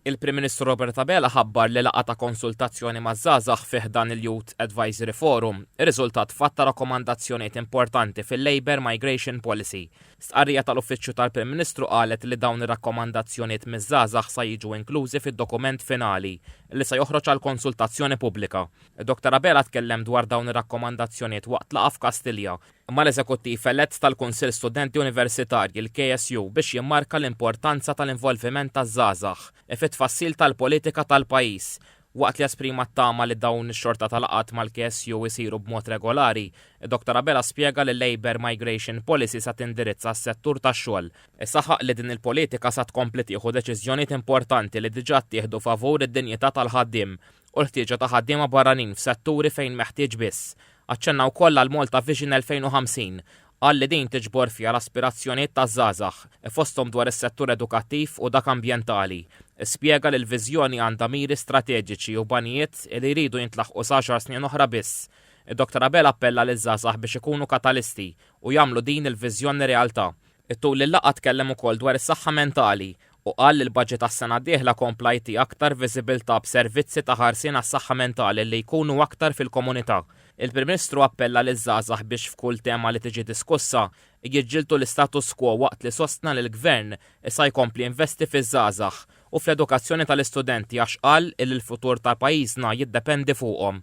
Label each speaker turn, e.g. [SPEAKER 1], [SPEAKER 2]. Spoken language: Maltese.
[SPEAKER 1] Il-Prim Ministru Robert Abela ħabbar li laqgħa ta' konsultazzjoni maż-żgħażagħ fih dan il-Youth Advisory Forum ir-riżultat fatta rakkomandazzjonijiet importanti fil-Labour Migration Policy. Stqarrija tal-Uffiċċju tal-Prim Ministru qalet li dawn ir-rakkomandazzjonijiet miż-żgħażagħ sa jiġu inklużi fid-dokument finali li se joħroġ għal konsultazzjoni pubblika. Dr. Abela tkellem dwar dawn ir-rakkomandazzjonijiet waqt laqgħa f'Kastilja mal-Eżekuttiv elett tal-Kunsill Studenti Universitarji l-KSU biex jimmarka l-importanza tal-involviment taż-żgħażagħ fit-tfassil tal-politika tal-pajjiż. Waqt li esprima t-tama li dawn ix-xorta tal-laqat mal-KSU jsiru b'mod regolari, Dr. Abela spjega li Labour Migration Policy sa tindirizza s-settur tax-xogħol. Saħaq li din il-politika sa tkompli tieħu deċiżjonijiet importanti li diġà ttieħdu favur id-dinjità tal-ħaddiem u l-ħtieġa ta' ħaddiema barranin f'setturi fejn meħtieġ biss. Aċċenna wkoll għal Malta Vision 2050 qal li din tiġbor fiha l-aspirazzjonijiet taż-żgħażagħ fosthom dwar is-settur edukattiv u dak ambjentali. Spjega li l-viżjoni għandha miri strateġiċi u banijiet li jridu jintlaħqu sa 10 snin oħra biss. Dr. Abela appella liż-żgħażagħ biex ikunu katalisti u jagħmlu din il-viżjoni realtà. Tul il-laqgħa tkellem ukoll dwar is-saħħa mentali u qal li l-budget tas-sena d-dieħla kompla jti aktar viżibilità b'servizzi ta' ħarsien għas-saħħa mentali li jkunu aktar fil-komunità. Il-Prim Ministru appella liż-żgħażagħ biex f'kull tema li tiġi diskussa jiġġieldu l-status quo waqt li sostna li l-Gvern issa jkompli investi fiż-żgħażagħ u fl-edukazzjoni tal-istudenti għax qal li l-futur ta' pajjiżna jiddependi fuqhom.